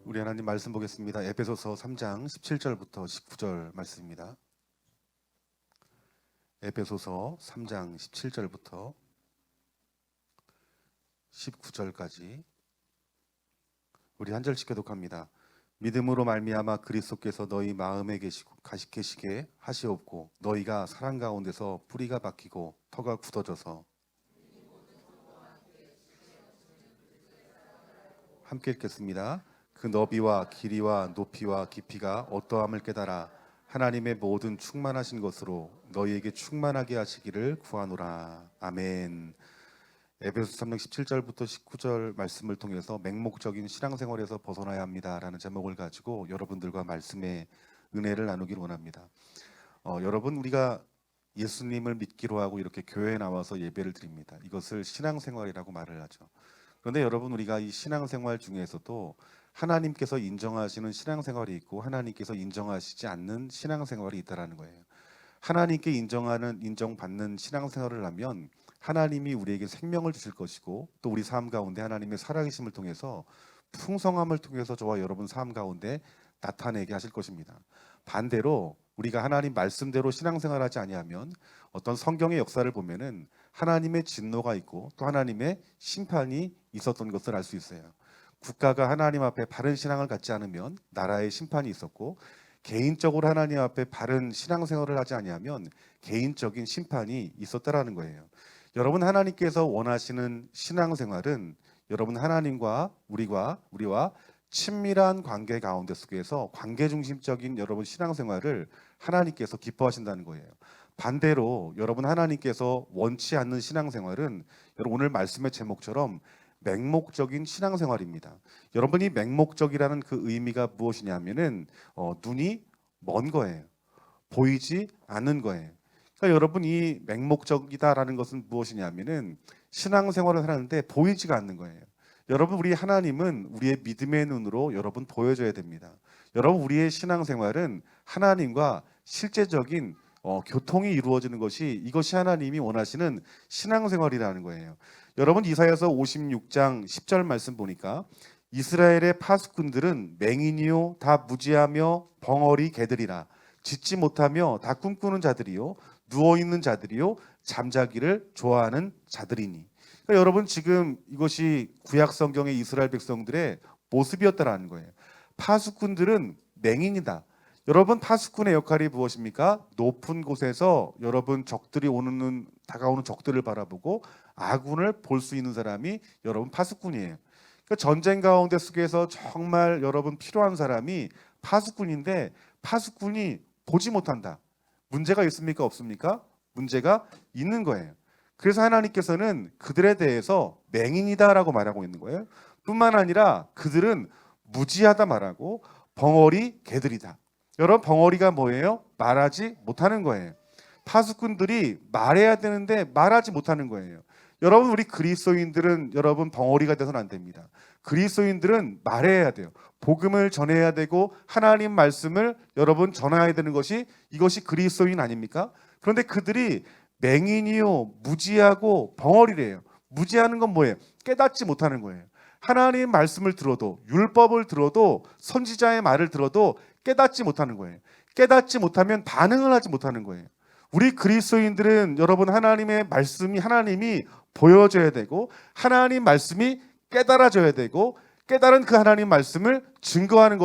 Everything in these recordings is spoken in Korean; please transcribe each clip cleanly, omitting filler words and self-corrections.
우리 하나님 말씀 보겠습니다. 에베소서 3장 17절부터 19절 말씀입니다. 에베소서 3장 17절부터 19절까지 우리 한 절씩 교독합니다. 믿음으로 말미암아 그리스도께서 너희 마음에 계시게 하시옵고 너희가 사랑 가운데서 뿌리가 박히고 터가 굳어져서 함께 읽겠습니다. 그 너비와 길이와 높이와 깊이가 어떠함을 깨달아 하나님의 모든 충만하신 것으로 너희에게 충만하게 하시기를 구하노라. 아멘. 에베소 3장 17절부터 19절 말씀을 통해서 맹목적인 신앙생활에서 벗어나야 합니다라는 제목을 가지고 여러분들과 말씀의 은혜를 나누기를 원합니다. 여러분, 우리가 예수님을 믿기로 하고 이렇게 교회에 나와서 예배를 드립니다. 이것을 신앙생활이라고 말을 하죠. 그런데 여러분, 우리가 이 신앙생활 중에서도 하나님께서 인정하시는 신앙생활이 있고 하나님께서 인정하시지 않는 신앙생활이 있다라는 거예요. 하나님께 인정받는 신앙생활을 하면 하나님이 우리에게 생명을 주실 것이고 또 우리 삶 가운데 하나님의 살아계심을 통해서 풍성함을 통해서 저와 여러분 삶 가운데 나타내게 하실 것입니다. 반대로 우리가 하나님 말씀대로 신앙생활하지 아니하면 어떤 성경의 역사를 보면은 하나님의 진노가 있고 또 하나님의 심판이 있었던 것을 알 수 있어요. 국가가 하나님 앞에 바른 신앙을 갖지 않으면 나라의 심판이 있었고 개인적으로 하나님 앞에 바른 신앙생활을 하지 아니하면 개인적인 심판이 있었다라는 거예요. 여러분, 하나님께서 원하시는 신앙생활은 여러분 하나님과 우리와 친밀한 관계 가운데 속에서 관계 중심적인 여러분 신앙생활을 하나님께서 기뻐하신다는 거예요. 반대로 여러분 하나님께서 원치 않는 신앙생활은 여러분 오늘 말씀의 제목처럼 맹목적인 신앙생활입니다. 여러분이 맹목적이라는 그 의미가 무엇이냐면은 눈이 먼 거예요. 보이지 않는 거예요. 그러니까 여러분 이 맹목적이다라는 것은 무엇이냐면은 신앙생활을 하는데 보이지가 않는 거예요. 여러분 우리 하나님은 우리의 믿음의 눈으로 여러분 보여줘야 됩니다. 여러분 우리의 신앙생활은 하나님과 실제적인 교통이 이루어지는 이것이 하나님이 원하시는 신앙생활이라는 거예요. 여러분 이사야서 56장 10절 말씀 보니까 이스라엘의 파수꾼들은 맹인이요 다 무지하며 벙어리 개들이라 짖지 못하며 다 꿈꾸는 자들이요 누워있는 자들이요 잠자기를 좋아하는 자들이니. 그러니까 여러분 지금 이것이 구약 성경의 이스라엘 백성들의 모습이었다라는 거예요. 파수꾼들은 맹인이다. 여러분 파수꾼의 역할이 무엇입니까? 높은 곳에서 여러분 다가오는 적들을 바라보고 아군을 볼 수 있는 사람이 여러분 파수꾼이에요. 그러니까 전쟁 가운데 속에서 정말 여러분 필요한 사람이 파수꾼인데 파수꾼이 보지 못한다. 문제가 있습니까? 없습니까? 문제가 있는 거예요. 그래서 하나님께서는 그들에 대해서 맹인이다라고 말하고 있는 거예요. 뿐만 아니라 그들은 무지하다 말하고 벙어리 개들이다. 여러분 벙어리가 뭐예요? 말하지 못하는 거예요. 파수꾼들이 말해야 되는데 말하지 못하는 거예요. 여러분 우리 그리스도인들은 여러분 벙어리가 돼서는 안 됩니다. 그리스도인들은 말해야 돼요. 복음을 전해야 되고 하나님 말씀을 여러분 전해야 되는 이것이 그리스도인 아닙니까? 그런데 그들이 맹인이요 무지하고 벙어리래요. 무지하는 건 뭐예요? 깨닫지 못하는 거예요. 하나님 말씀을 들어도 율법을 들어도 선지자의 말을 들어도 깨닫지 못하는 거예요. 깨닫지 못하면 반응을 하지 못하는 거예요. 우리 그리스도인들은 여러분 하나님의 말씀이 하나님이 보여줘야 되고 하나님 말씀이 깨달아져야 되고 깨달은 그 하나님 말씀을 증거하는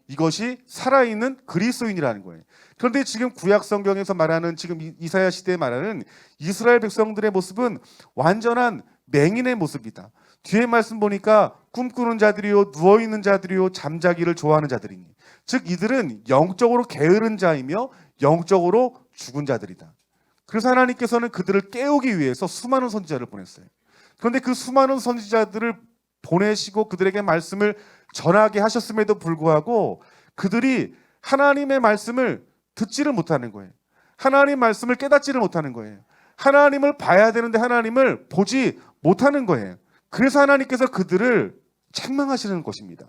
이것이 살아있는 그리스도인이라는 거예요. 그런데 지금 구약 성경에서 말하는 지금 이사야 시대에 말하는 이스라엘 백성들의 모습은 완전한 맹인의 모습이다. 뒤에 말씀 보니까 꿈꾸는 자들이요 누워있는 자들이요 잠자기를 좋아하는 자들이니 즉 이들은 영적으로 게으른 자이며 영적으로 죽은 자들이다. 그래서 하나님께서는 그들을 깨우기 위해서 수많은 선지자를 보냈어요. 그런데 그 수많은 선지자들을 보내시고 그들에게 말씀을 전하게 하셨음에도 불구하고 그들이 하나님의 말씀을 듣지를 못하는 거예요. 하나님 말씀을 깨닫지를 못하는 거예요. 하나님을 봐야 되는데 하나님을 보지 못하는 거예요. 그래서 하나님께서 그들을 책망하시는 것입니다.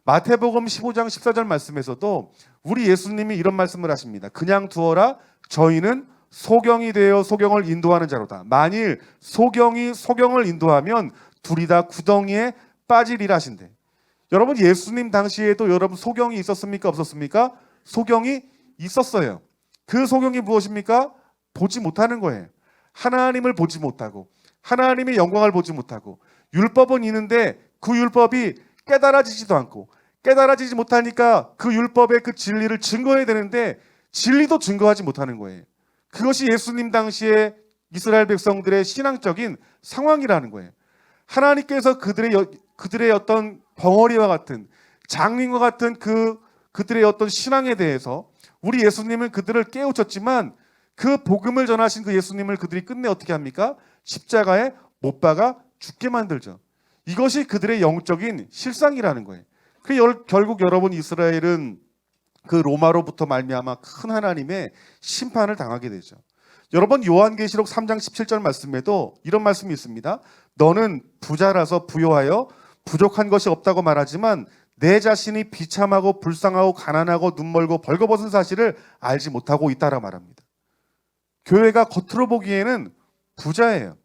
마태복음 15장 14절 말씀에서도 우리 예수님이 이런 말씀을 하십니다. 그냥 두어라 저희는 소경이 되어 소경을 인도하는 자로다. 만일 소경이 소경을 인도하면 둘이 다 구덩이에 빠지리라 하신대. 여러분 예수님 당시에도 여러분 소경이 있었습니까? 없었습니까? 소경이 있었어요. 그 소경이 무엇입니까? 보지 못하는 거예요. 하나님을 보지 못하고 하나님의 영광을 보지 못하고 율법은 있는데 그 율법이 깨달아지지도 않고 깨달아지지 못하니까 그 율법의 그 진리를 증거해야 되는데 진리도 증거하지 못하는 거예요. 그것이 예수님 당시에 이스라엘 백성들의 신앙적인 상황이라는 거예요. 하나님께서 그들의 어떤 벙어리와 같은 장님과 같은 그들의 어떤 신앙에 대해서 우리 예수님은 그들을 깨우쳤지만 그 복음을 전하신 그 예수님을 그들이 끝내 어떻게 합니까? 십자가에 못 박아 죽게 만들죠. 이것이 그들의 영적인 실상이라는 거예요. 결국 여러분 이스라엘은 그 로마로부터 말미암아 큰 하나님의 심판을 당하게 되죠. 여러분 요한계시록 3장 17절 말씀에도 이런 말씀이 있습니다. 너는 부자라서 부요하여 부족한 것이 없다고 말하지만 내 자신이 비참하고 불쌍하고 가난하고 눈멀고 벌거벗은 사실을 알지 못하고 있다라고 말합니다. 교회가 겉으로 보기에는 부자예요.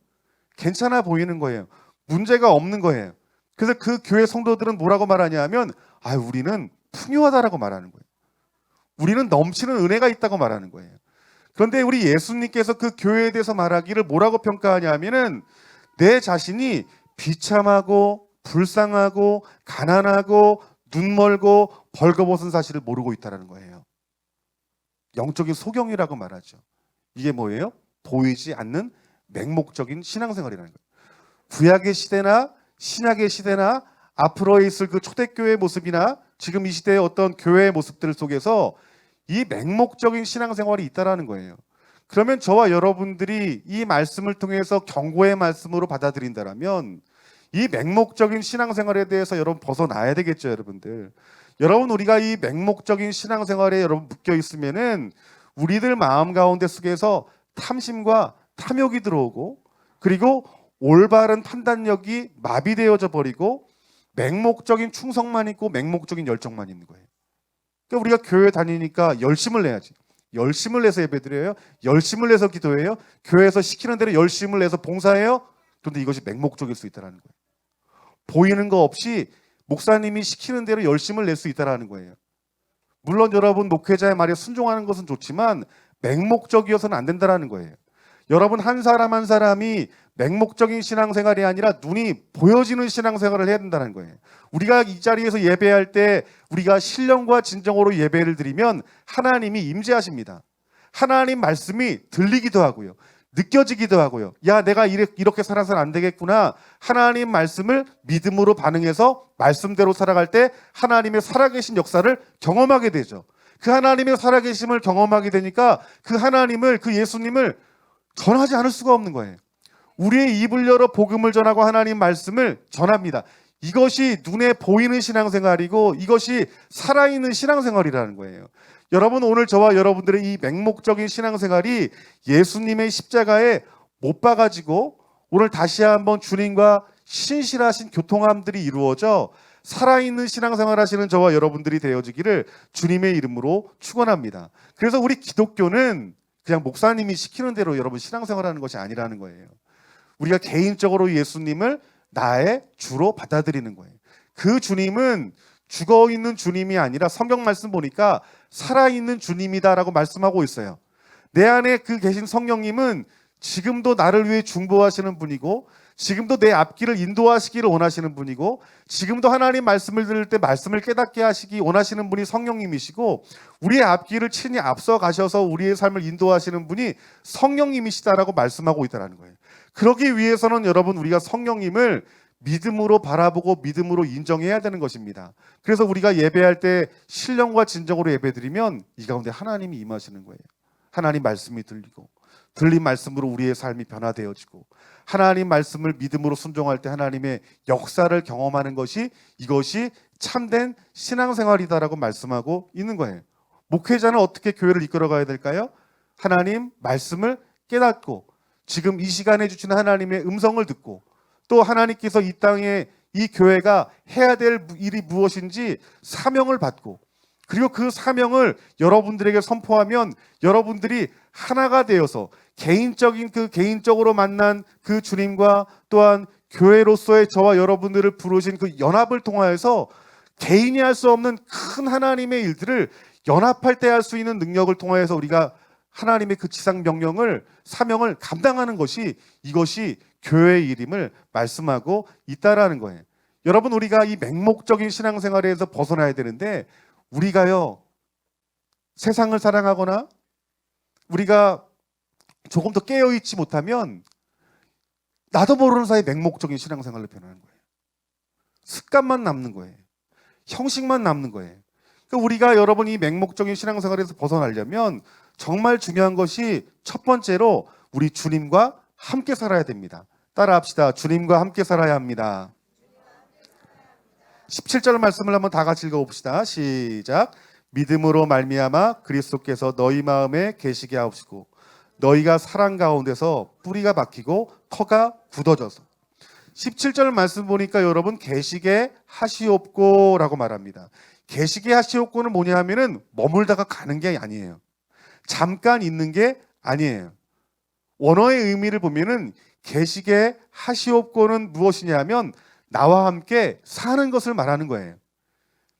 괜찮아 보이는 거예요. 문제가 없는 거예요. 그래서 그 교회 성도들은 뭐라고 말하냐 하면 우리는 풍요하다라고 말하는 거예요. 우리는 넘치는 은혜가 있다고 말하는 거예요. 그런데 우리 예수님께서 그 교회에 대해서 말하기를 뭐라고 평가하냐 하면은 내 자신이 비참하고 불쌍하고 가난하고 눈멀고 벌거벗은 사실을 모르고 있다는 거예요. 영적인 소경이라고 말하죠. 이게 뭐예요? 보이지 않는 맹목적인 신앙생활이라는 거예요. 구약의 시대나 신약의 시대나 앞으로 있을 그 초대교회의 모습이나 지금 이 시대의 어떤 교회의 모습들 속에서 이 맹목적인 신앙생활이 있다라는 거예요. 그러면 저와 여러분들이 이 말씀을 통해서 경고의 말씀으로 받아들인다라면 이 맹목적인 신앙생활에 대해서 여러분 벗어나야 되겠죠, 여러분들. 여러분 우리가 이 맹목적인 신앙생활에 여러분 묶여 있으면은 우리들 마음 가운데 속에서 탐심과 탐욕이 들어오고 그리고 올바른 판단력이 마비되어져 버리고 맹목적인 충성만 있고 맹목적인 열정만 있는 거예요. 그러니까 우리가 교회 다니니까 열심을 내야지. 열심을 내서 예배드려요. 열심을 내서 기도해요. 교회에서 시키는 대로 열심을 내서 봉사해요. 그런데 이것이 맹목적일 수 있다는 거예요. 보이는 거 없이 목사님이 시키는 대로 열심을 낼 수 있다는 거예요. 물론 여러분 목회자의 말에 순종하는 것은 좋지만 맹목적이어서는 안 된다는 거예요. 여러분 한 사람 한 사람이 맹목적인 신앙생활이 아니라 눈이 보여지는 신앙생활을 해야 된다는 거예요. 우리가 이 자리에서 예배할 때 우리가 신령과 진정으로 예배를 드리면 하나님이 임재하십니다. 하나님 말씀이 들리기도 하고요. 느껴지기도 하고요. 야, 내가 이렇게 살아서는 안 되겠구나. 하나님 말씀을 믿음으로 반응해서 말씀대로 살아갈 때 하나님의 살아계신 역사를 경험하게 되죠. 그 하나님의 살아계심을 경험하게 되니까 그 하나님을, 그 예수님을 전하지 않을 수가 없는 거예요. 우리의 입을 열어 복음을 전하고 하나님 말씀을 전합니다. 이것이 눈에 보이는 신앙생활이고 이것이 살아있는 신앙생활이라는 거예요. 여러분 오늘 저와 여러분들의 이 맹목적인 신앙생활이 예수님의 십자가에 못 박아지고 오늘 다시 한번 주님과 신실하신 교통함들이 이루어져 살아있는 신앙생활 하시는 저와 여러분들이 되어지기를 주님의 이름으로 축원합니다. 그래서 우리 기독교는 그냥 목사님이 시키는 대로 여러분 신앙생활하는 것이 아니라는 거예요. 우리가 개인적으로 예수님을 나의 주로 받아들이는 거예요. 그 주님은 죽어있는 주님이 아니라 성경 말씀 보니까 살아있는 주님이다라고 말씀하고 있어요. 내 안에 그 계신 성령님은 지금도 나를 위해 중보하시는 분이고 지금도 내 앞길을 인도하시기를 원하시는 분이고 지금도 하나님 말씀을 들을 때 말씀을 깨닫게 하시기 원하시는 분이 성령님이시고 우리의 앞길을 친히 앞서 가셔서 우리의 삶을 인도하시는 분이 성령님이시다라고 말씀하고 있다는 거예요. 그러기 위해서는 여러분 우리가 성령님을 믿음으로 바라보고 믿음으로 인정해야 되는 것입니다. 그래서 우리가 예배할 때 신령과 진정으로 예배드리면 이 가운데 하나님이 임하시는 거예요. 하나님 말씀이 들리고 들린 말씀으로 우리의 삶이 변화되어지고 하나님 말씀을 믿음으로 순종할 때 하나님의 역사를 경험하는 것이 이것이 참된 신앙생활이다라고 말씀하고 있는 거예요. 목회자는 어떻게 교회를 이끌어가야 될까요? 하나님 말씀을 깨닫고 지금 이 시간에 주시는 하나님의 음성을 듣고 또 하나님께서 이 땅에 이 교회가 해야 될 일이 무엇인지 사명을 받고 그리고 그 사명을 여러분들에게 선포하면 여러분들이 하나가 되어서 개인적으로 만난 그 주님과 또한 교회로서의 저와 여러분들을 부르신 그 연합을 통하여서 개인이 할 수 없는 큰 하나님의 일들을 연합할 때 할 수 있는 능력을 통하여서 우리가 하나님의 그 지상 명령을 사명을 감당하는 것이 이것이 교회의 일임을 말씀하고 있다라는 거예요. 여러분, 우리가 이 맹목적인 신앙생활에서 벗어나야 되는데 우리가요 세상을 사랑하거나 우리가 조금 더 깨어있지 못하면 나도 모르는 사이에 맹목적인 신앙생활로 변하는 거예요. 습관만 남는 거예요. 형식만 남는 거예요. 그러니까 우리가 여러분 이 맹목적인 신앙생활에서 벗어나려면 정말 중요한 것이 첫 번째로 우리 주님과 함께 살아야 됩니다. 따라합시다. 주님과 함께 살아야 합니다. 17절 말씀을 한번 다 같이 읽어봅시다. 시작. 믿음으로 말미암아 그리스도께서 너희 마음에 계시게 하옵시고 너희가 사랑 가운데서 뿌리가 박히고 터가 굳어져서 17절 말씀 보니까 여러분 계시게 하시옵고 라고 말합니다. 계시게 하시옵고는 뭐냐 하면은 머물다가 가는 게 아니에요. 잠깐 있는 게 아니에요. 원어의 의미를 보면은 계시게 하시옵고는 무엇이냐 하면 나와 함께 사는 것을 말하는 거예요.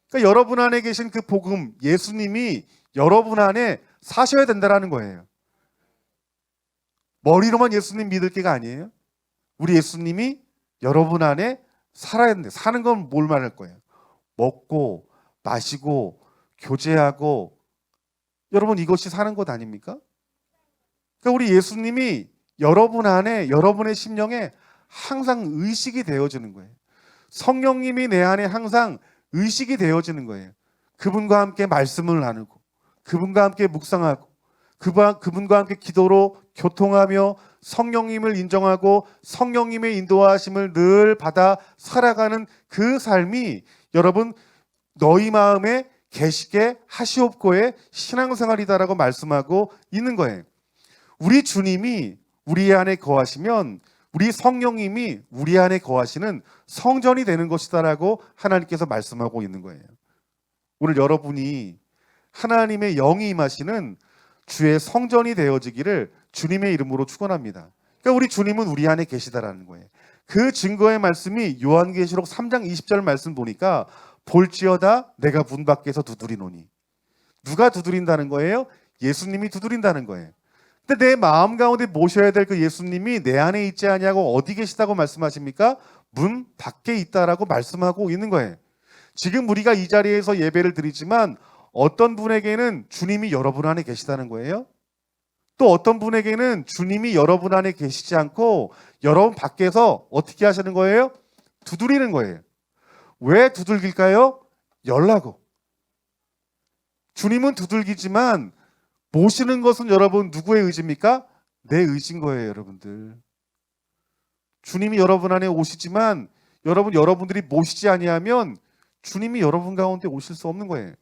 그러니까 여러분 안에 계신 그 복음, 예수님이 여러분 안에 사셔야 된다라는 거예요. 머리로만 예수님 믿을 게가 아니에요. 우리 예수님이 여러분 안에 살아야 되는데 사는 건 뭘 말할 거예요? 먹고 마시고 교제하고 여러분 이것이 사는 것 아닙니까? 그러니까 우리 예수님이 여러분 안에 여러분의 심령에 항상 의식이 되어지는 거예요. 성령님이 내 안에 항상 의식이 되어지는 거예요. 그분과 함께 말씀을 나누고 그분과 함께 묵상하고 그분과 함께 기도로 교통하며 성령님을 인정하고 성령님의 인도하심을 늘 받아 살아가는 그 삶이 여러분 너희 마음에 계시게 하시옵고의 신앙생활이다라고 말씀하고 있는 거예요. 우리 주님이 우리 안에 거하시면 우리 성령님이 우리 안에 거하시는 성전이 되는 것이다라고 하나님께서 말씀하고 있는 거예요. 오늘 여러분이 하나님의 영이 임하시는 주의 성전이 되어지기를 주님의 이름으로 축원합니다. 그러니까 우리 주님은 우리 안에 계시다라는 거예요. 그 증거의 말씀이 요한계시록 3장 20절 말씀 보니까 볼지어다 내가 문 밖에서 두드리노니. 누가 두드린다는 거예요? 예수님이 두드린다는 거예요. 근데 내 마음 가운데 모셔야 될 그 예수님이 내 안에 있지 아니하고 어디 계시다고 말씀하십니까? 문 밖에 있다라고 말씀하고 있는 거예요. 지금 우리가 이 자리에서 예배를 드리지만 어떤 분에게는 주님이 여러분 안에 계시다는 거예요. 또 어떤 분에게는 주님이 여러분 안에 계시지 않고 여러분 밖에서 어떻게 하시는 거예요? 두드리는 거예요. 왜 두들길까요? 열라고. 주님은 두들기지만 모시는 것은 여러분 누구의 의지입니까? 내 의지인 거예요, 여러분들. 주님이 여러분 안에 오시지만 여러분들이 모시지 아니하면 주님이 여러분 가운데 오실 수 없는 거예요.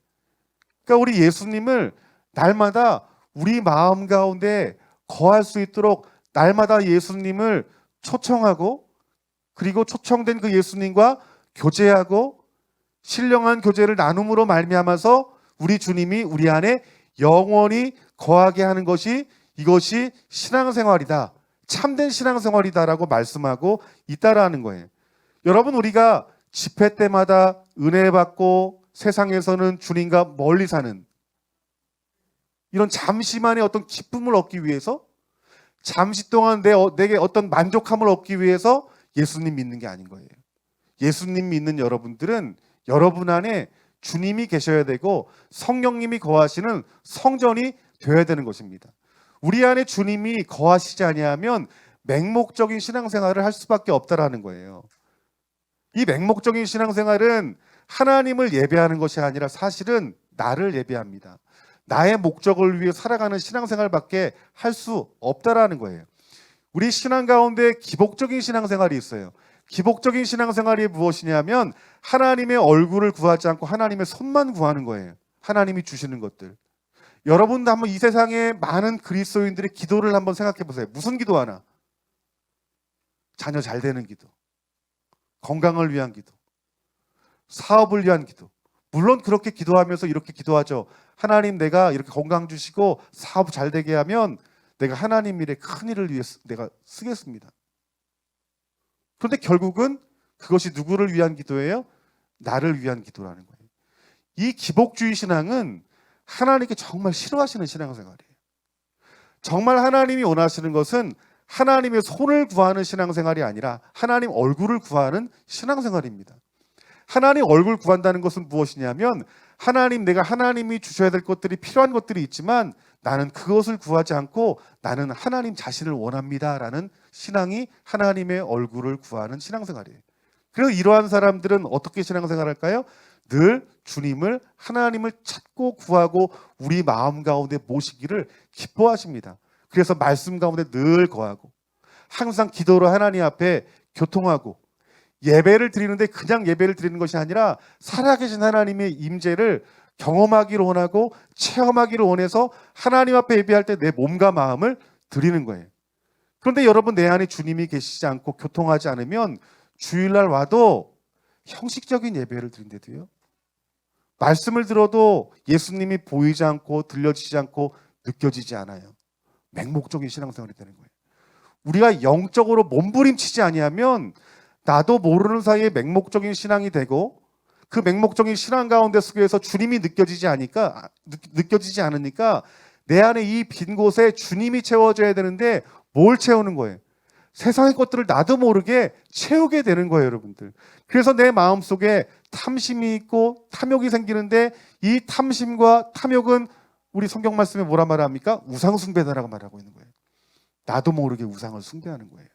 그러니까 우리 예수님을 날마다 우리 마음 가운데 거할 수 있도록 날마다 예수님을 초청하고 그리고 초청된 그 예수님과 교제하고 신령한 교제를 나눔으로 말미암아서 우리 주님이 우리 안에 영원히 거하게 하는 것이 이것이 신앙생활이다. 참된 신앙생활이다라고 말씀하고 있다라는 거예요. 여러분 우리가 집회 때마다 은혜 받고 세상에서는 주님과 멀리 사는 이런 잠시만의 어떤 기쁨을 얻기 위해서 잠시 동안 내게 어떤 만족함을 얻기 위해서 예수님 믿는 게 아닌 거예요. 예수님 믿는 여러분들은 여러분 안에 주님이 계셔야 되고 성령님이 거하시는 성전이 되어야 되는 것입니다. 우리 안에 주님이 거하시지 아니하면 맹목적인 신앙생활을 할 수밖에 없다라는 거예요. 이 맹목적인 신앙생활은 하나님을 예배하는 것이 아니라 사실은 나를 예배합니다. 나의 목적을 위해 살아가는 신앙생활밖에 할 수 없다라는 거예요. 우리 신앙 가운데 기복적인 신앙생활이 있어요. 기복적인 신앙생활이 무엇이냐면 하나님의 얼굴을 구하지 않고 하나님의 손만 구하는 거예요. 하나님이 주시는 것들. 여러분도 한번 이 세상에 많은 그리스도인들의 기도를 한번 생각해 보세요. 무슨 기도하나? 자녀 잘 되는 기도, 건강을 위한 기도, 사업을 위한 기도. 물론 그렇게 기도하면서 이렇게 기도하죠. 하나님 내가 이렇게 건강 주시고 사업 잘 되게 하면 내가 하나님 일에 큰 일을 위해 내가 쓰겠습니다. 그런데 결국은 그것이 누구를 위한 기도예요? 나를 위한 기도라는 거예요. 이 기복주의 신앙은 하나님께 정말 싫어하시는 신앙생활이에요. 정말 하나님이 원하시는 것은 하나님의 손을 구하는 신앙생활이 아니라 하나님 얼굴을 구하는 신앙생활입니다. 하나님 얼굴 구한다는 것은 무엇이냐면 하나님, 내가 하나님이 주셔야 될 것들이 필요한 것들이 있지만 나는 그것을 구하지 않고 나는 하나님 자신을 원합니다라는 신앙이 하나님의 얼굴을 구하는 신앙생활이에요. 그래서 이러한 사람들은 어떻게 신앙생활할까요? 늘 주님을, 하나님을 찾고 구하고 우리 마음 가운데 모시기를 기뻐하십니다. 그래서 말씀 가운데 늘 거하고 항상 기도로 하나님 앞에 교통하고 예배를 드리는데 그냥 예배를 드리는 것이 아니라 살아계신 하나님의 임재를 경험하기를 원하고 체험하기를 원해서 하나님 앞에 예배할 때 내 몸과 마음을 드리는 거예요. 그런데 여러분, 내 안에 주님이 계시지 않고 교통하지 않으면 주일날 와도 형식적인 예배를 드린대도요, 말씀을 들어도 예수님이 보이지 않고 들려지지 않고 느껴지지 않아요. 맹목적인 신앙생활이 되는 거예요. 우리가 영적으로 몸부림치지 아니하면 나도 모르는 사이에 맹목적인 신앙이 되고 그 맹목적인 신앙 가운데 속에서 주님이 느껴지지 않으니까 내 안에 이 빈 곳에 주님이 채워져야 되는데 뭘 채우는 거예요? 세상의 것들을 나도 모르게 채우게 되는 거예요, 여러분들. 그래서 내 마음속에 탐심이 있고 탐욕이 생기는데 이 탐심과 탐욕은 우리 성경 말씀에 뭐라 말합니까? 우상 숭배다라고 말하고 있는 거예요. 나도 모르게 우상을 숭배하는 거예요.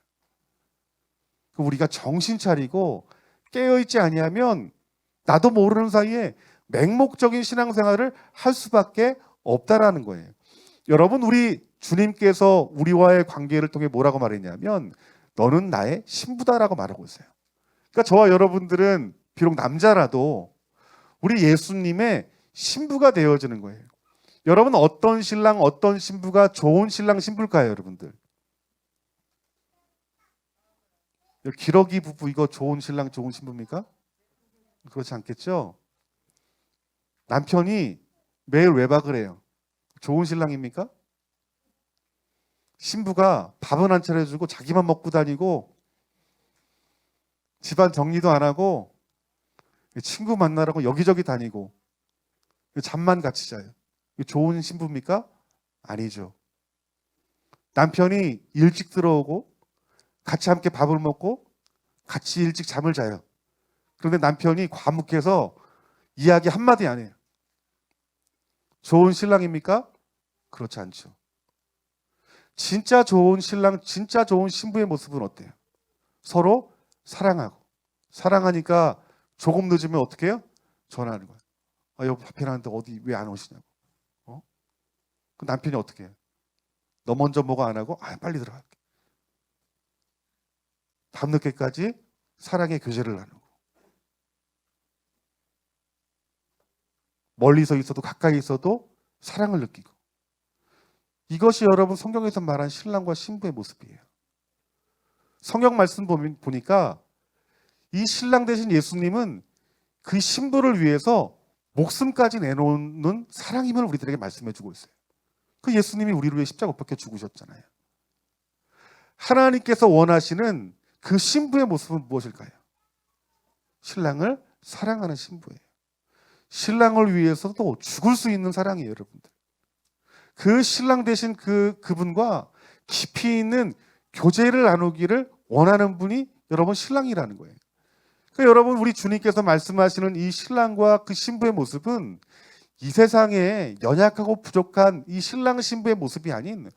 우리가 정신 차리고 깨어있지 아니하면 나도 모르는 사이에 맹목적인 신앙생활을 할 수밖에 없다라는 거예요. 여러분, 우리 주님께서 우리와의 관계를 통해 뭐라고 말했냐면 너는 나의 신부다라고 말하고 있어요. 그러니까 저와 여러분들은 비록 남자라도 우리 예수님의 신부가 되어지는 거예요. 여러분, 어떤 신랑, 어떤 신부가 좋은 신랑, 신부일까요, 여러분들? 기러기 부부 이거 좋은 신랑, 좋은 신부입니까? 그렇지 않겠죠? 남편이 매일 외박을 해요. 좋은 신랑입니까? 신부가 밥은 안 차려주고 자기만 먹고 다니고 집안 정리도 안 하고 친구 만나라고 여기저기 다니고 잠만 같이 자요. 좋은 신부입니까? 아니죠. 남편이 일찍 들어오고 같이 함께 밥을 먹고 같이 일찍 잠을 자요. 그런데 남편이 과묵해서 이야기 한마디 안 해요. 좋은 신랑입니까? 그렇지 않죠. 진짜 좋은 신랑, 진짜 좋은 신부의 모습은 어때요? 서로 사랑하고, 사랑하니까 조금 늦으면 어떻게 해요? 전화하는 거예요. 여보, 밥 해놨는데 어디 왜 안 오시냐고. 그 남편이 어떻게 해요? 너 먼저 뭐가 안 하고 빨리 들어갈게. 밤늦게까지 사랑의 교제를 나누고 멀리서 있어도 가까이 있어도 사랑을 느끼고, 이것이 여러분 성경에서 말한 신랑과 신부의 모습이에요. 성경 말씀 보니까 이 신랑 대신 예수님은 그 신부를 위해서 목숨까지 내놓는 사랑임을 우리들에게 말씀해 주고 있어요. 그 예수님이 우리를 위해 십자가 못 박혀 죽으셨잖아요. 하나님께서 원하시는 그 신부의 모습은 무엇일까요? 신랑을 사랑하는 신부예요. 신랑을 위해서도 죽을 수 있는 사랑이에요, 여러분들. 그 신랑 대신 그분과 깊이 있는 교제를 나누기를 원하는 분이 여러분 신랑이라는 거예요. 그러니까 여러분, 우리 주님께서 말씀하시는 이 신랑과 그 신부의 모습은 이 세상에 연약하고 부족한 이 신랑 신부의 모습이 아닌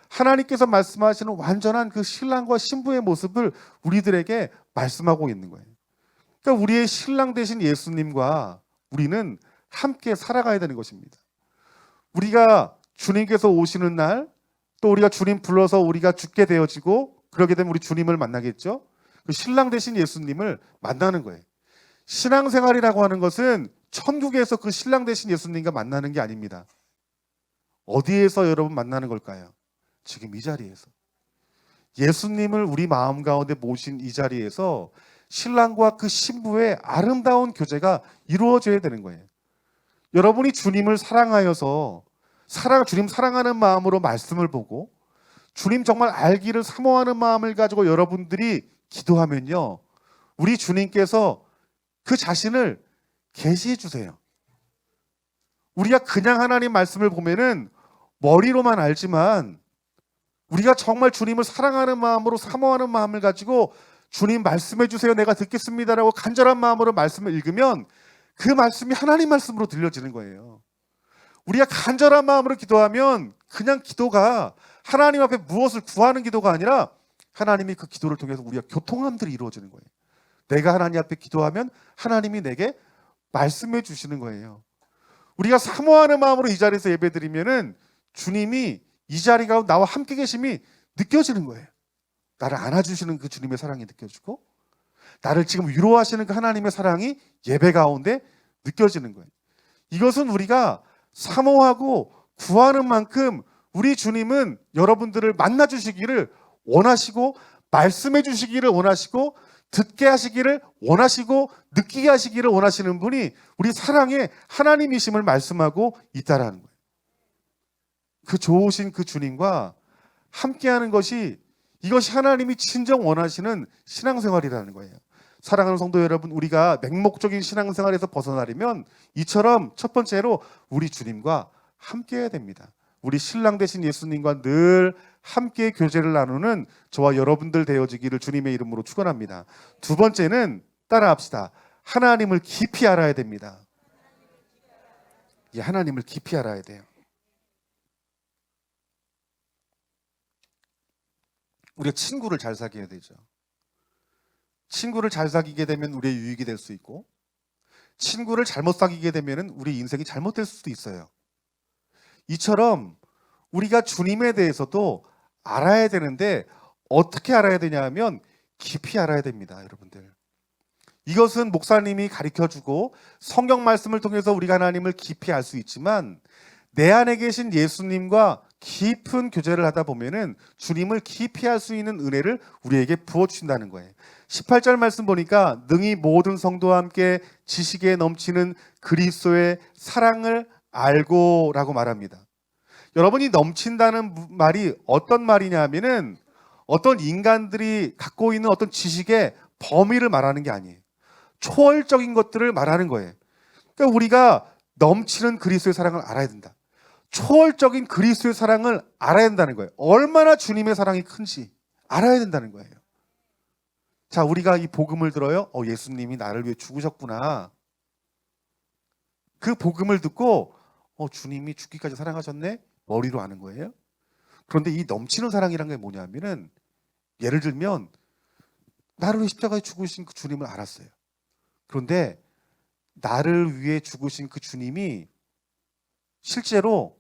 하나님께서 말씀하시는 완전한 그 신랑과 신부의 모습을 우리들에게 말씀하고 있는 거예요. 그러니까 우리의 신랑 되신 예수님과 우리는 함께 살아가야 되는 것입니다. 우리가 주님께서 오시는 날, 또 우리가 주님 불러서 우리가 죽게 되어지고 그러게 되면 우리 주님을 만나겠죠. 그 신랑 되신 예수님을 만나는 거예요. 신앙생활이라고 하는 것은 천국에서 그 신랑 되신 예수님과 만나는 게 아닙니다. 어디에서 여러분 만나는 걸까요? 지금 이 자리에서. 예수님을 우리 마음 가운데 모신 이 자리에서 신랑과 그 신부의 아름다운 교제가 이루어져야 되는 거예요. 여러분이 주님을 사랑하여서 주님 사랑하는 마음으로 말씀을 보고 주님 정말 알기를 사모하는 마음을 가지고 여러분들이 기도하면요, 우리 주님께서 그 자신을 계시해 주세요. 우리가 그냥 하나님 말씀을 보면은 머리로만 알지만 우리가 정말 주님을 사랑하는 마음으로 사모하는 마음을 가지고 주님 말씀해 주세요, 내가 듣겠습니다라고 간절한 마음으로 말씀을 읽으면 그 말씀이 하나님 말씀으로 들려지는 거예요. 우리가 간절한 마음으로 기도하면 그냥 기도가 하나님 앞에 무엇을 구하는 기도가 아니라 하나님이 그 기도를 통해서 우리가 교통함들이 이루어지는 거예요. 내가 하나님 앞에 기도하면 하나님이 내게 말씀해 주시는 거예요. 우리가 사모하는 마음으로 이 자리에서 예배드리면은 주님이 이 자리가 나와 함께 계심이 느껴지는 거예요. 나를 안아주시는 그 주님의 사랑이 느껴지고 나를 지금 위로하시는 그 하나님의 사랑이 예배 가운데 느껴지는 거예요. 이것은 우리가 사모하고 구하는 만큼 우리 주님은 여러분들을 만나주시기를 원하시고 말씀해 주시기를 원하시고 듣게 하시기를 원하시고 느끼게 하시기를 원하시는 분이 우리 사랑의 하나님이심을 말씀하고 있다라는 거예요. 그 좋으신 그 주님과 함께하는 것이 이것이 하나님이 진정 원하시는 신앙생활이라는 거예요. 사랑하는 성도 여러분, 우리가 맹목적인 신앙생활에서 벗어나려면 이처럼 첫 번째로 우리 주님과 함께해야 됩니다. 우리 신랑 되신 예수님과 늘 함께 교제를 나누는 저와 여러분들 되어지기를 주님의 이름으로 축원합니다. 두 번째는 따라합시다. 하나님을 깊이 알아야 됩니다. 하나님을 깊이 알아야 돼요. 우리가 친구를 잘 사귀어야 되죠. 친구를 잘 사귀게 되면 우리의 유익이 될 수 있고, 친구를 잘못 사귀게 되면 우리 인생이 잘못될 수도 있어요. 이처럼 우리가 주님에 대해서도 알아야 되는데 어떻게 알아야 되냐 하면 깊이 알아야 됩니다, 여러분들. 이것은 목사님이 가르쳐주고 성경 말씀을 통해서 우리가 하나님을 깊이 알 수 있지만 내 안에 계신 예수님과 깊은 교제를 하다 보면은 주님을 깊이 알 수 있는 은혜를 우리에게 부어주신다는 거예요. 18절 말씀 보니까 능히 모든 성도와 함께 지식에 넘치는 그리스도의 사랑을 알고 라고 말합니다. 여러분이 넘친다는 말이 어떤 말이냐 하면은 어떤 인간들이 갖고 있는 어떤 지식의 범위를 말하는 게 아니에요. 초월적인 것들을 말하는 거예요. 그러니까 우리가 넘치는 그리스도의 사랑을 알아야 된다. 초월적인 그리스도의 사랑을 알아야 된다는 거예요. 얼마나 주님의 사랑이 큰지 알아야 된다는 거예요. 자, 우리가 이 복음을 들어요. 예수님이 나를 위해 죽으셨구나. 그 복음을 듣고 주님이 죽기까지 사랑하셨네? 머리로 아는 거예요. 그런데 이 넘치는 사랑이란 게 뭐냐면은 예를 들면 나를 위해 십자가에 죽으신 그 주님을 알았어요. 그런데 나를 위해 죽으신 그 주님이 실제로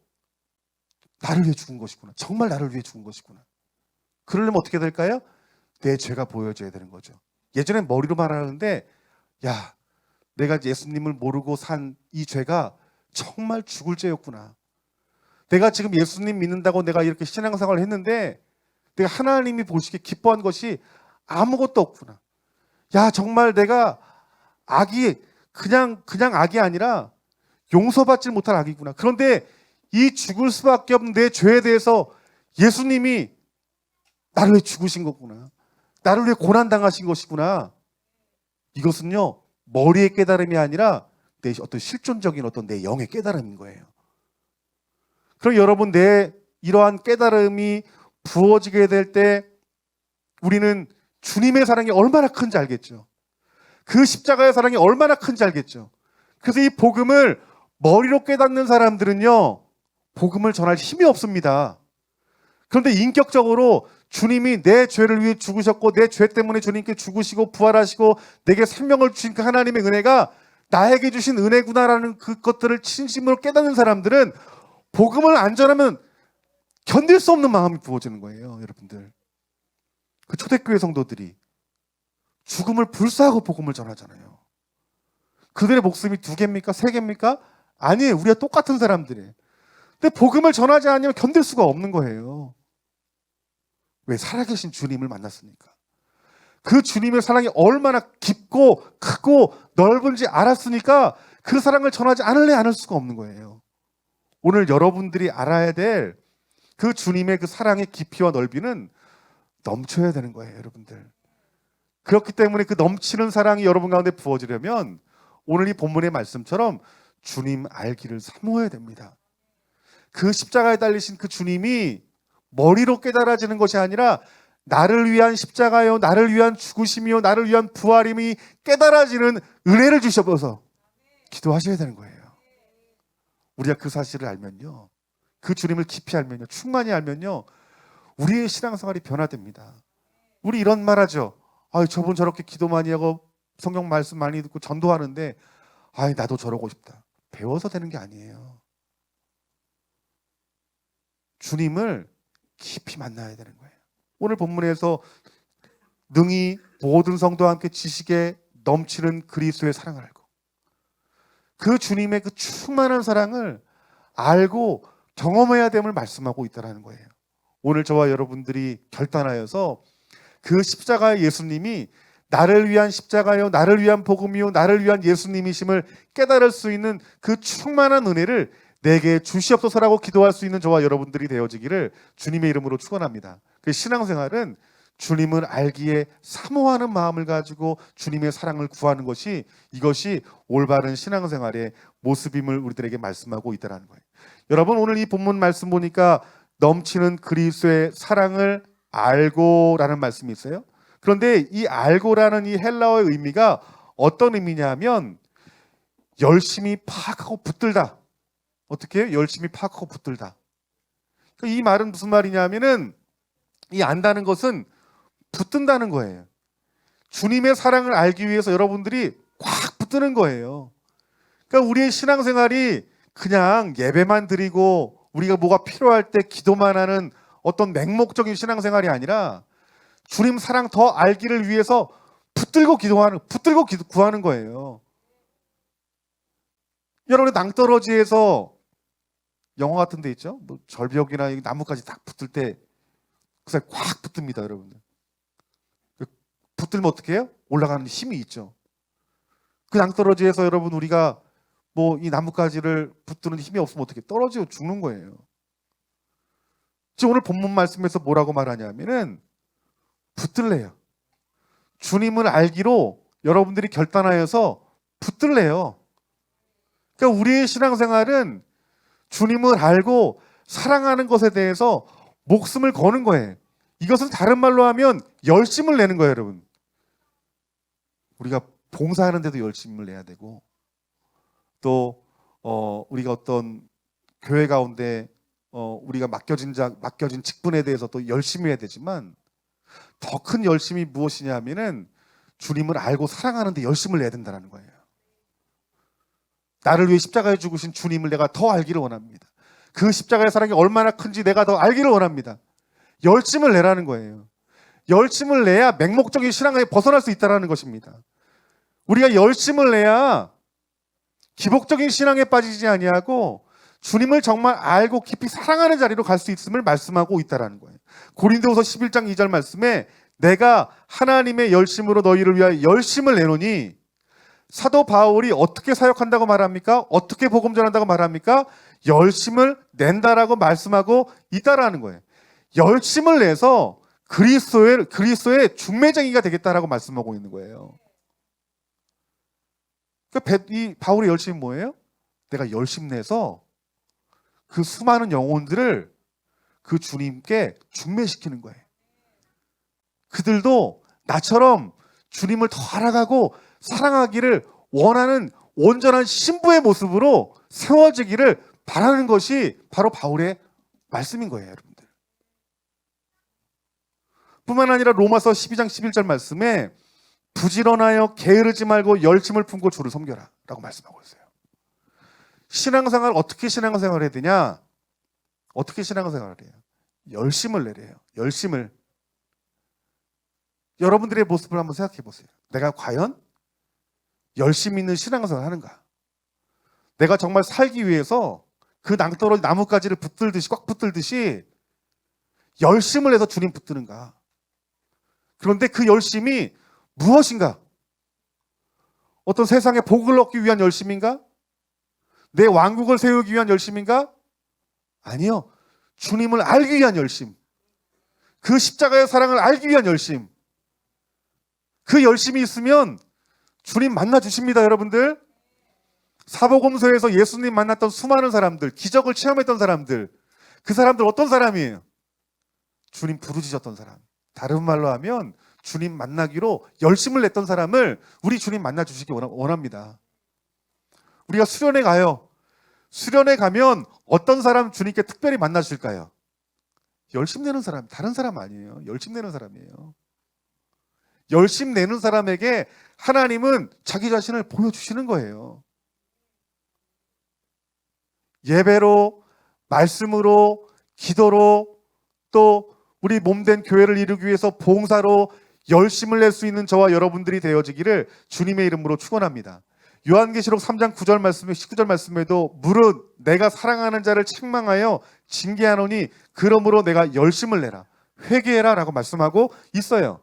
나를 위해 죽은 것이구나. 정말 나를 위해 죽은 것이구나. 그러려면 어떻게 될까요? 내 죄가 보여져야 되는 거죠. 예전엔 머리로 말하는데 내가 예수님을 모르고 산 이 죄가 정말 죽을 죄였구나. 내가 지금 예수님 믿는다고 내가 이렇게 신앙생활을 했는데 내가 하나님이 보시기에 기뻐한 것이 아무것도 없구나. 정말 내가 악이 그냥 악이 아니라 용서받지 못할 악이구나. 그런데 이 죽을 수밖에 없는 내 죄에 대해서 예수님이 나를 위해 죽으신 거구나. 나를 위해 고난당하신 것이구나. 이것은요, 머리의 깨달음이 아니라 내 어떤 실존적인 어떤 내 영의 깨달음인 거예요. 그럼 여러분, 내 이러한 깨달음이 부어지게 될 때 우리는 주님의 사랑이 얼마나 큰지 알겠죠. 그 십자가의 사랑이 얼마나 큰지 알겠죠. 그래서 이 복음을 머리로 깨닫는 사람들은요, 복음을 전할 힘이 없습니다. 그런데 인격적으로 주님이 내 죄를 위해 죽으셨고 내 죄 때문에 주님께 죽으시고 부활하시고 내게 생명을 주신 그 하나님의 은혜가 나에게 주신 은혜구나라는 그것들을 진심으로 깨닫는 사람들은 복음을 안 전하면 견딜 수 없는 마음이 부어지는 거예요, 여러분들. 그 초대교회 성도들이 죽음을 불사하고 복음을 전하잖아요. 그들의 목숨이 2개입니까? 3개입니까? 아니에요. 우리가 똑같은 사람들이에요. 근데 복음을 전하지 않으면 견딜 수가 없는 거예요. 왜? 살아계신 주님을 만났으니까. 그 주님의 사랑이 얼마나 깊고 크고 넓은지 알았으니까 그 사랑을 전하지 않을 수가 없는 거예요. 오늘 여러분들이 알아야 될 그 주님의 그 사랑의 깊이와 넓이는 넘쳐야 되는 거예요, 여러분들. 그렇기 때문에 그 넘치는 사랑이 여러분 가운데 부어지려면 오늘 이 본문의 말씀처럼 주님 알기를 사모해야 됩니다. 그 십자가에 달리신 그 주님이 머리로 깨달아지는 것이 아니라 나를 위한 십자가요, 나를 위한 죽으심이요, 나를 위한 부활임이 깨달아지는 은혜를 주셔서 기도하셔야 되는 거예요. 우리가 그 사실을 알면요, 그 주님을 깊이 알면요, 충만히 알면요, 우리의 신앙생활이 변화됩니다. 우리 이런 말 하죠. 저분 저렇게 기도 많이 하고 성경 말씀 많이 듣고 전도하는데 나도 저러고 싶다. 배워서 되는 게 아니에요. 주님을 깊이 만나야 되는 거예요. 오늘 본문에서 능히 모든 성도와 함께 지식에 넘치는 그리스도의 사랑을 알고 그 주님의 그 충만한 사랑을 알고 경험해야 됨을 말씀하고 있다는 거예요. 오늘 저와 여러분들이 결단하여서 그 십자가의 예수님이 나를 위한 십자가요, 나를 위한 복음이요, 나를 위한 예수님이심을 깨달을 수 있는 그 충만한 은혜를 내게 주시옵소서라고 기도할 수 있는 저와 여러분들이 되어지기를 주님의 이름으로 축원합니다. 그 신앙생활은 주님을 알기에 사모하는 마음을 가지고 주님의 사랑을 구하는 것이, 이것이 올바른 신앙생활의 모습임을 우리들에게 말씀하고 있다는 거예요. 여러분, 오늘 이 본문 말씀 보니까 넘치는 그리스도의 사랑을 알고라는 말씀이 있어요. 그런데 이 알고라는 이 헬라어의 의미가 어떤 의미냐면 열심히 파악하고 붙들다. 어떻게 해요? 열심히 파악하고 붙들다. 이 말은 무슨 말이냐면은 이 안다는 것은 붙든다는 거예요. 주님의 사랑을 알기 위해서 여러분들이 꽉 붙드는 거예요. 그러니까 우리의 신앙생활이 그냥 예배만 드리고 우리가 뭐가 필요할 때 기도만 하는 어떤 맹목적인 신앙생활이 아니라 주님 사랑 더 알기를 위해서 붙들고 구하는 거예요. 여러분의 낭떠러지에서 영화 같은 데 있죠? 뭐 절벽이나 나무까지 딱 붙을 때 그 사이 꽉 붙듭니다, 여러분들. 붙들면 어떻게 해요? 올라가는 힘이 있죠. 그 낭떠러지에서 여러분 우리가 뭐 이 나뭇가지를 붙드는 힘이 없으면 어떻게 떨어지고 죽는 거예요. 지금 오늘 본문 말씀에서 뭐라고 말하냐면은 붙들래요. 주님을 알기로 여러분들이 결단하여서 붙들래요. 그러니까 우리의 신앙생활은 주님을 알고 사랑하는 것에 대해서 목숨을 거는 거예요. 이것은 다른 말로 하면 열심을 내는 거예요, 여러분. 우리가 봉사하는데도 열심을 내야 되고 또 우리가 어떤 교회 가운데 우리가 맡겨진 직분에 대해서 또 열심히 해야 되지만 더 큰 열심이 무엇이냐 하면은 주님을 알고 사랑하는데 열심을 내야 된다는 거예요. 나를 위해 십자가에 죽으신 주님을 내가 더 알기를 원합니다. 그 십자가의 사랑이 얼마나 큰지 내가 더 알기를 원합니다. 열심을 내라는 거예요. 열심을 내야 맹목적인 신앙에 벗어날 수 있다는 것입니다. 우리가 열심을 내야 기복적인 신앙에 빠지지 아니하고 주님을 정말 알고 깊이 사랑하는 자리로 갈 수 있음을 말씀하고 있다는 거예요. 고린도후서 11장 2절 말씀에 내가 하나님의 열심으로 너희를 위하여 열심을 내노니, 사도 바울이 어떻게 사역한다고 말합니까? 어떻게 복음 전한다고 말합니까? 열심을 낸다라고 말씀하고 있다라는 거예요. 열심을 내서 그리스도의 중매쟁이가 되겠다라고 말씀하고 있는 거예요. 그러니까 이 바울의 열심이 뭐예요? 내가 열심 내서 그 수많은 영혼들을 그 주님께 중매시키는 거예요. 그들도 나처럼 주님을 더 알아가고 사랑하기를 원하는 온전한 신부의 모습으로 세워지기를 바라는 것이 바로 바울의 말씀인 거예요, 여러분들. 뿐만 아니라 로마서 12장 11절 말씀에 부지런하여 게으르지 말고 열심을 품고 주를 섬겨라 라고 말씀하고 있어요. 신앙생활 어떻게 신앙생활을 해야 되냐? 어떻게 신앙생활을 해요? 열심을 내래요. 열심을. 여러분들의 모습을 한번 생각해 보세요. 내가 과연 열심 있는 신앙생활을 하는가? 내가 정말 살기 위해서 그 낭떠러지 나뭇가지를 꽉 붙들듯이 열심을 해서 주님 붙드는가? 그런데 그 열심이 무엇인가? 어떤 세상의 복을 얻기 위한 열심인가? 내 왕국을 세우기 위한 열심인가? 아니요. 주님을 알기 위한 열심. 그 십자가의 사랑을 알기 위한 열심. 그 열심이 있으면 주님 만나 주십니다, 여러분들. 사복음서에서 예수님 만났던 수많은 사람들, 기적을 체험했던 사람들, 그 사람들 어떤 사람이에요? 주님 부르짖었던 사람. 다른 말로 하면 주님 만나기로 열심을 냈던 사람을 우리 주님 만나 주시기 원합니다. 우리가 수련회 가요. 수련회 가면 어떤 사람 주님께 특별히 만나 주실까요? 열심 내는 사람, 다른 사람 아니에요. 열심 내는 사람이에요. 열심 내는 사람에게 하나님은 자기 자신을 보여주시는 거예요. 예배로, 말씀으로, 기도로, 또 우리 몸된 교회를 이루기 위해서 봉사로 열심을 낼 수 있는 저와 여러분들이 되어지기를 주님의 이름으로 축원합니다. 요한계시록 3장 9절 말씀에 19절 말씀에도 무릇 내가 사랑하는 자를 책망하여 징계하노니 그러므로 내가 열심을 내라, 회개해라 라고 말씀하고 있어요.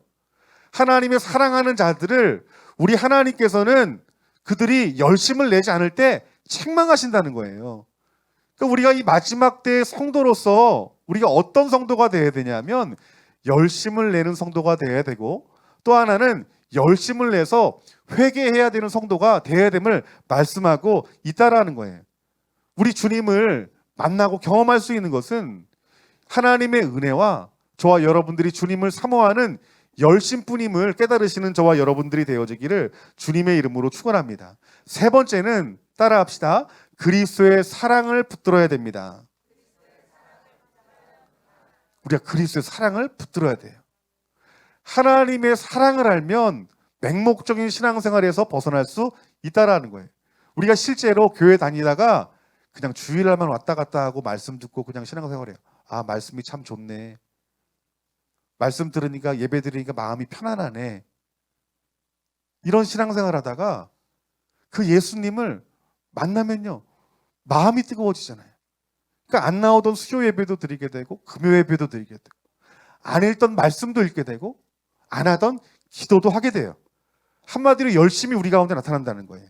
하나님의 사랑하는 자들을 우리 하나님께서는 그들이 열심을 내지 않을 때 책망하신다는 거예요. 그러니까 우리가 이 마지막 때의 성도로서 우리가 어떤 성도가 되어야 되냐면 열심을 내는 성도가 되어야 되고, 또 하나는 열심을 내서 회개해야 되는 성도가 되어야 됨을 말씀하고 있다라는 거예요. 우리 주님을 만나고 경험할 수 있는 것은 하나님의 은혜와 저와 여러분들이 주님을 사모하는 열심뿐임을 깨달으시는 저와 여러분들이 되어지기를 주님의 이름으로 축원합니다. 세 번째는 따라합시다. 그리스도의 사랑을 붙들어야 됩니다. 우리가 그리스도의 사랑을 붙들어야 돼요. 하나님의 사랑을 알면 맹목적인 신앙생활에서 벗어날 수 있다라는 거예요. 우리가 실제로 교회 다니다가 그냥 주일날만 왔다 갔다 하고 말씀 듣고 그냥 신앙생활해요. 아, 말씀이 참 좋네. 말씀 들으니까, 예배 드리니까 마음이 편안하네. 이런 신앙생활 하다가 그 예수님을 만나면요, 마음이 뜨거워지잖아요. 그러니까 안 나오던 수요 예배도 드리게 되고 금요 예배도 드리게 되고 안 읽던 말씀도 읽게 되고 안 하던 기도도 하게 돼요. 한마디로 열심히 우리 가운데 나타난다는 거예요.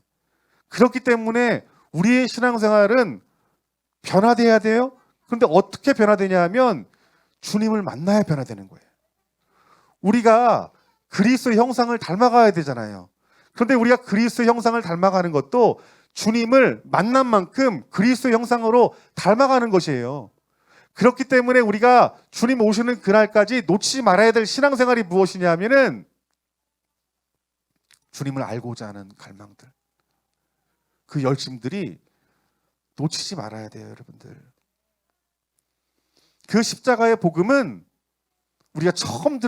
그렇기 때문에 우리의 신앙생활은 변화돼야 돼요. 그런데 어떻게 변화되냐 하면 주님을 만나야 변화되는 거예요. 우리가 그리스도의 형상을 닮아가야 되잖아요. 그런데 우리가 그리스도의 형상을 닮아가는 것도 주님을 만난 만큼 그리스도의 형상으로 닮아가는 것이에요. 그렇기 때문에 우리가 주님 오시는 그날까지 놓치지 말아야 될 신앙생활이 무엇이냐 하면은 주님을 알고자 하는 갈망들, 그 열심들이 놓치지 말아야 돼요, 여러분들. 그 십자가의 복음은 우리가 처음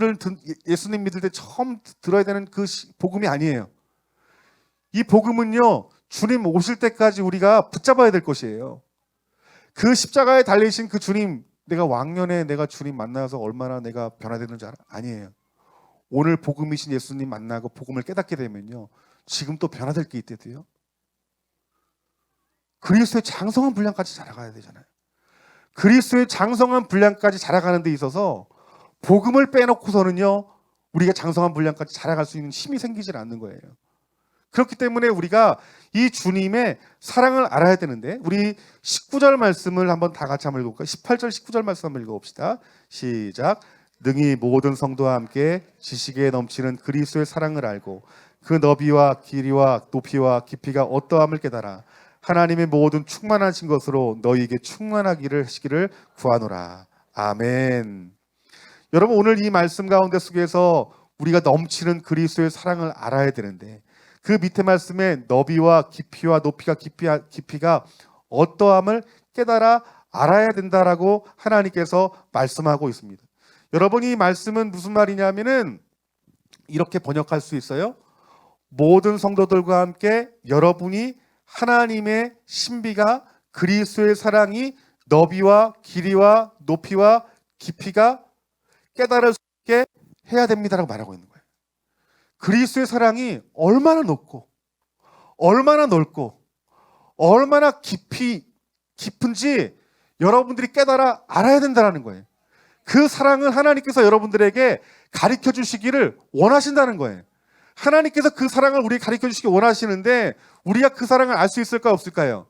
예수님 믿을 때 처음 들어야 되는 그 복음이 아니에요. 이 복음은요, 주님 오실 때까지 우리가 붙잡아야 될 것이에요. 그 십자가에 달리신 그 주님, 내가 왕년에 내가 주님 만나서 얼마나 내가 변화되는지 아니에요. 오늘 복음이신 예수님 만나고 복음을 깨닫게 되면요, 지금 또 변화될 게 있대도요. 그리스도의 장성한 분량까지 자라가야 되잖아요. 그리스도의 장성한 분량까지 자라가는 데 있어서 복음을 빼놓고서는요, 우리가 장성한 분량까지 자라갈 수 있는 힘이 생기질 않는 거예요. 그렇기 때문에 우리가 이 주님의 사랑을 알아야 되는데, 우리 19절 말씀을 한번 다 같이 한번 읽어볼까요? 18절 19절 말씀 한번 읽어봅시다. 시작. 능히 모든 성도와 함께 지식에 넘치는 그리스도의 사랑을 알고 그 너비와 길이와 높이와 깊이가 어떠함을 깨달아 하나님의 모든 충만하신 것으로 너희에게 충만하기를 하시기를 구하노라. 아멘. 여러분, 오늘 이 말씀 가운데 속에서 우리가 넘치는 그리스도의 사랑을 알아야 되는데, 그 밑에 말씀에 너비와 깊이와 높이가 깊이가 어떠함을 깨달아 알아야 된다라고 하나님께서 말씀하고 있습니다. 여러분, 이 말씀은 무슨 말이냐면은 이렇게 번역할 수 있어요. 모든 성도들과 함께 여러분이 하나님의 신비가, 그리스도의 사랑이 너비와 길이와 높이와 깊이가 깨달을 수 있게 해야 됩니다라고 말하고 있는 거예요. 그리스도의 사랑이 얼마나 높고 얼마나 넓고 얼마나 깊은지 여러분들이 깨달아 알아야 된다는 거예요. 그 사랑을 하나님께서 여러분들에게 가르쳐 주시기를 원하신다는 거예요. 하나님께서 그 사랑을 우리에게 가르쳐 주시기 원하시는데 우리가 그 사랑을 알 수 있을까요, 없을까요?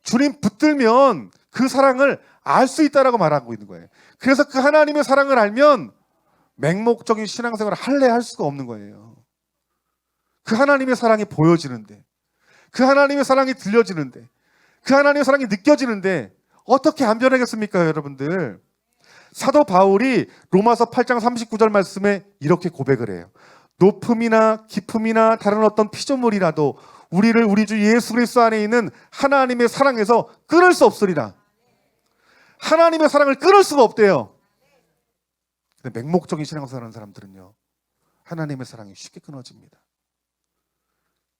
주님 붙들면 그 사랑을 알 수 있다라고 말하고 있는 거예요. 그래서 그 하나님의 사랑을 알면 맹목적인 신앙생활을 할래 할 수가 없는 거예요. 그 하나님의 사랑이 보여지는데, 그 하나님의 사랑이 들려지는데, 그 하나님의 사랑이 느껴지는데 어떻게 안 변하겠습니까, 여러분들? 사도 바울이 로마서 8장 39절 말씀에 이렇게 고백을 해요. 높음이나 깊음이나 다른 어떤 피조물이라도 우리를 우리 주 예수 그리스도 안에 있는 하나님의 사랑에서 끊을 수 없으리라. 하나님의 사랑을 끊을 수가 없대요. 근데 맹목적인 신앙생활 하는 사람들은요, 하나님의 사랑이 쉽게 끊어집니다.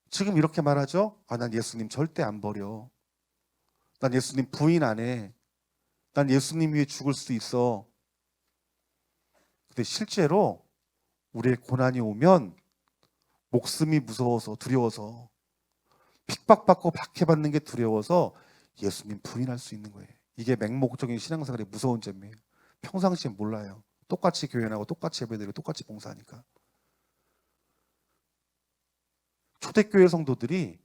지금 이렇게 말하죠. 난 예수님 절대 안 버려. 난 예수님 부인 안 해. 난 예수님 위해 죽을 수도 있어. 근데 실제로 우리의 고난이 오면 목숨이 무서워서, 두려워서, 핍박받고 박해받는 게 두려워서 예수님 부인할 수 있는 거예요. 이게 맹목적인 신앙생활의 무서운 점이에요. 평상시에 몰라요. 똑같이 교회 나가고 똑같이 예배드리고 똑같이 봉사하니까. 초대교회 성도들이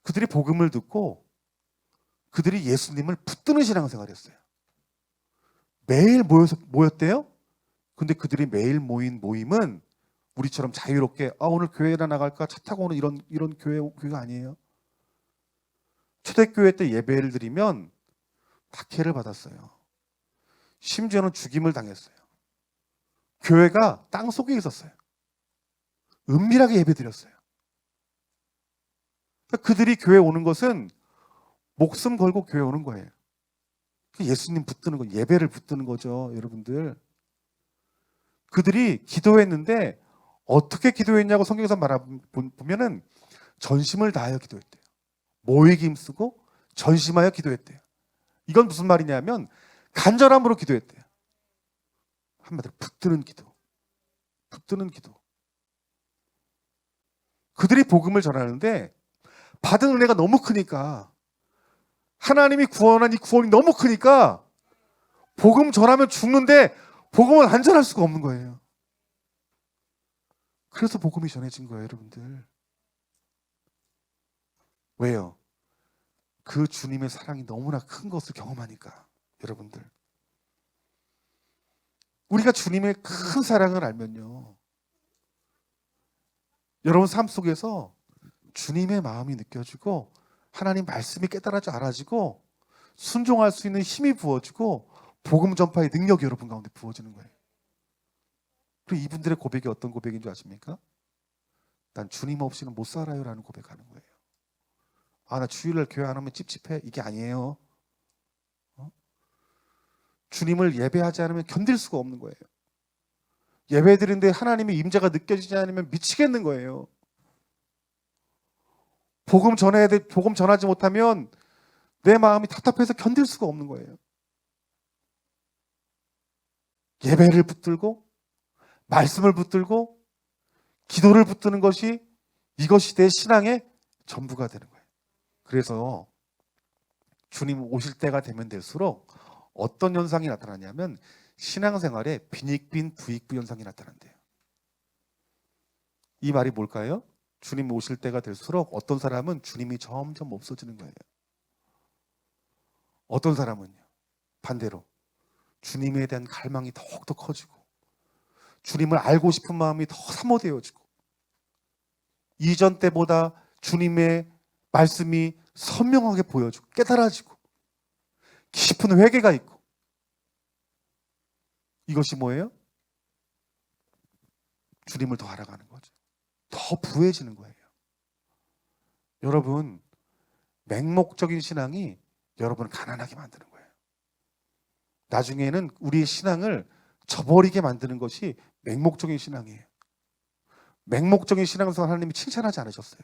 그들이 복음을 듣고 그들이 예수님을 붙드는 신앙생활을 했어요. 매일 모였대요. 근데 그들이 매일 모인 모임은 우리처럼 자유롭게 오늘 교회나 나갈까 차 타고 오는 이런 교회가 아니에요. 초대교회 때 예배를 드리면 박해를 받았어요. 심지어는 죽임을 당했어요. 교회가 땅 속에 있었어요. 은밀하게 예배 드렸어요. 그들이 교회 오는 것은 목숨 걸고 교회 오는 거예요. 예수님 붙드는 거, 예배를 붙드는 거죠, 여러분들. 그들이 기도했는데 어떻게 기도했냐고 성경에서 보면은 전심을 다하여 기도했대요. 모이기 힘쓰고 전심하여 기도했대요. 이건 무슨 말이냐면 간절함으로 기도했대요. 한마디로 붙드는 기도. 붙드는 기도. 그들이 복음을 전하는데 받은 은혜가 너무 크니까, 하나님이 구원한 이 구원이 너무 크니까 복음 전하면 죽는데 복음을 안 전할 수가 없는 거예요. 그래서 복음이 전해진 거예요, 여러분들. 왜요? 그 주님의 사랑이 너무나 큰 것을 경험하니까. 여러분들, 우리가 주님의 큰 사랑을 알면요, 여러분 삶 속에서 주님의 마음이 느껴지고 하나님 말씀이 깨달아져 알아지고 순종할 수 있는 힘이 부어지고 복음 전파의 능력이 여러분 가운데 부어지는 거예요. 그리고 이분들의 고백이 어떤 고백인 줄 아십니까? 난 주님 없이는 못 살아요 라는 고백하는 거예요. 나 주일날 교회 안 오면 찝찝해. 이게 아니에요. 주님을 예배하지 않으면 견딜 수가 없는 거예요. 예배 드리는데 하나님의 임재가 느껴지지 않으면 미치겠는 거예요. 복음 전해야 돼. 복음 전하지 못하면 내 마음이 답답해서 견딜 수가 없는 거예요. 예배를 붙들고 말씀을 붙들고 기도를 붙드는 것이, 이것이 내 신앙의 전부가 되는 거예요. 그래서 주님 오실 때가 되면 될수록 어떤 현상이 나타나냐면 신앙생활에 빈익빈 부익부 현상이 나타난대요. 이 말이 뭘까요? 주님 오실 때가 될수록 어떤 사람은 주님이 점점 없어지는 거예요. 어떤 사람은요, 반대로 주님에 대한 갈망이 더욱더 커지고 주님을 알고 싶은 마음이 더 사모되어지고 이전 때보다 주님의 말씀이 선명하게 보여지고 깨달아지고 깊은 회개가 있고, 이것이 뭐예요? 주님을 더 알아가는 거죠. 더 부해지는 거예요. 여러분, 맹목적인 신앙이 여러분을 가난하게 만드는 거예요. 나중에는 우리의 신앙을 저버리게 만드는 것이 맹목적인 신앙이에요. 맹목적인 신앙생활 하나님이 칭찬하지 않으셨어요.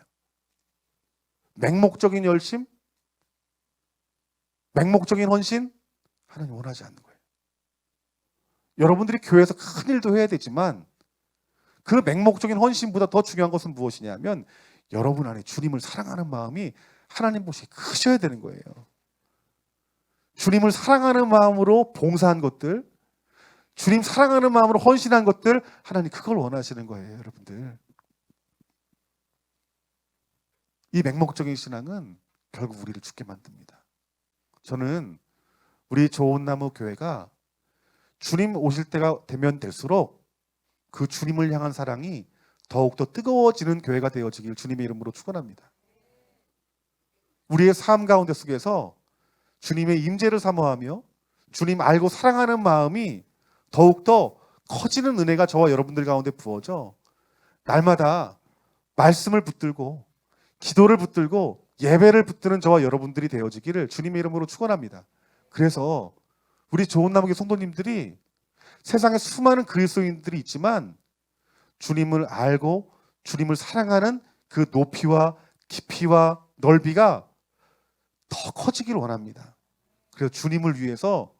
맹목적인 열심, 맹목적인 헌신, 하나님 원하지 않는 거예요. 여러분들이 교회에서 큰 일도 해야 되지만 그 맹목적인 헌신보다 더 중요한 것은 무엇이냐면 여러분 안에 주님을 사랑하는 마음이 하나님 보시기에 크셔야 되는 거예요. 주님을 사랑하는 마음으로 봉사한 것들, 주님 사랑하는 마음으로 헌신한 것들, 하나님 그걸 원하시는 거예요, 여러분들. 이 맹목적인 신앙은 결국 우리를 죽게 만듭니다. 저는 우리 좋은나무 교회가 주님 오실 때가 되면 될수록 그 주님을 향한 사랑이 더욱더 뜨거워지는 교회가 되어지길 주님의 이름으로 축원합니다. 우리의 삶 가운데 속에서 주님의 임재를 사모하며 주님 알고 사랑하는 마음이 더욱더 커지는 은혜가 저와 여러분들 가운데 부어져 날마다 말씀을 붙들고 기도를 붙들고 예배를 붙드는 저와 여러분들이 되어지기를 주님의 이름으로 축원합니다. 그래서 우리 좋은 나무교 성도님들이 세상에 수많은 그리스도인들이 있지만 주님을 알고 주님을 사랑하는 그 높이와 깊이와 넓이가 더 커지기를 원합니다. 그래서 주님을 위해서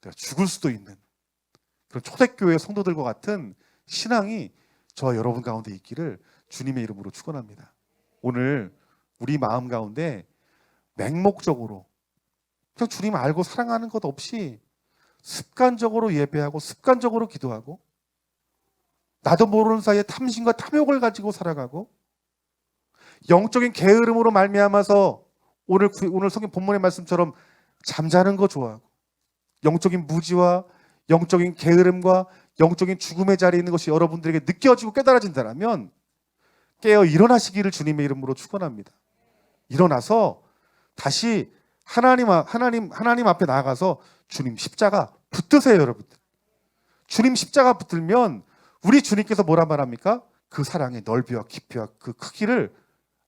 내가 죽을 수도 있는 그런 초대교회 성도들과 같은 신앙이 저와 여러분 가운데 있기를 주님의 이름으로 축원합니다. 오늘 우리 마음 가운데 맹목적으로 그냥 주님 알고 사랑하는 것 없이 습관적으로 예배하고 습관적으로 기도하고 나도 모르는 사이에 탐심과 탐욕을 가지고 살아가고 영적인 게으름으로 말미암아서 오늘 성경 본문의 말씀처럼 잠자는 거 좋아하고 영적인 무지와 영적인 게으름과 영적인 죽음의 자리에 있는 것이 여러분들에게 느껴지고 깨달아진다면 깨어 일어나시기를 주님의 이름으로 축원합니다. 일어나서 다시 하나님 앞에 나아가서 주님 십자가 붙드세요, 여러분들. 주님 십자가 붙들면 우리 주님께서 뭐라 말합니까? 그 사랑의 넓이와 깊이와 그 크기를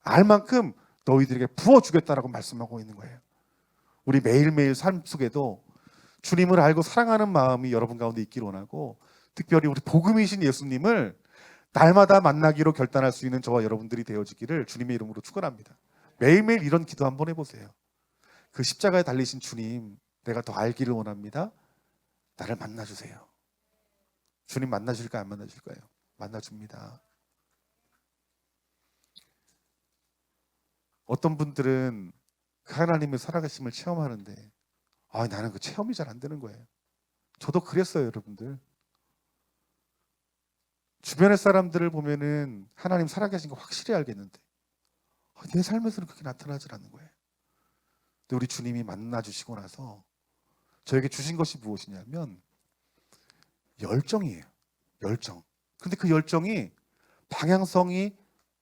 알 만큼 너희들에게 부어주겠다라고 말씀하고 있는 거예요. 우리 매일매일 삶 속에도 주님을 알고 사랑하는 마음이 여러분 가운데 있기를 원하고 특별히 우리 복음이신 예수님을 날마다 만나기로 결단할 수 있는 저와 여러분들이 되어지기를 주님의 이름으로 축원합니다. 매일매일 이런 기도 한번 해보세요. 그 십자가에 달리신 주님 내가 더 알기를 원합니다. 나를 만나주세요. 주님 만나실까요? 안 만나실까요? 만나줍니다. 어떤 분들은 그 하나님의 살아계심을 체험하는데 나는 그 체험이 잘 안 되는 거예요. 저도 그랬어요, 여러분들. 주변의 사람들을 보면은 하나님 살아계신 거 확실히 알겠는데 내 삶에서는 그렇게 나타나지 않는 거예요. 근데 우리 주님이 만나주시고 나서 저에게 주신 것이 무엇이냐면 열정이에요. 열정. 그런데 그 열정이 방향성이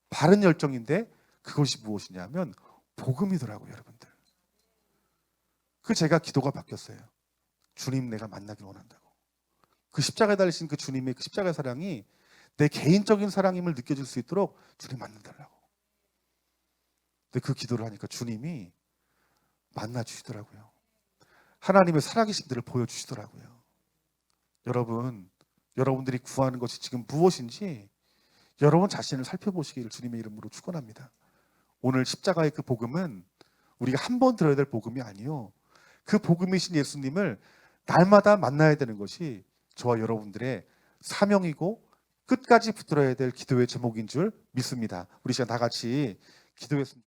바른 열정인데 그것이 무엇이냐면 복음이더라고요, 여러분들. 그 제가 기도가 바뀌었어요. 주님 내가 만나길 원한다고. 그 십자가에 달리신 그 주님의 그 십자가의 사랑이 내 개인적인 사랑임을 느껴질 수 있도록 주님 만나달라고. 근데 그 기도를 하니까 주님이 만나주시더라고요. 하나님의 살아계신들을 보여주시더라고요. 여러분들이 구하는 것이 지금 무엇인지 여러분 자신을 살펴보시기를 주님의 이름으로 축원합니다. 오늘 십자가의 그 복음은 우리가 한 번 들어야 될 복음이 아니요. 그 복음이신 예수님을 날마다 만나야 되는 것이 저와 여러분들의 사명이고 끝까지 붙들어야 될 기도의 제목인 줄 믿습니다. 우리 시간 다 같이 기도했습니다.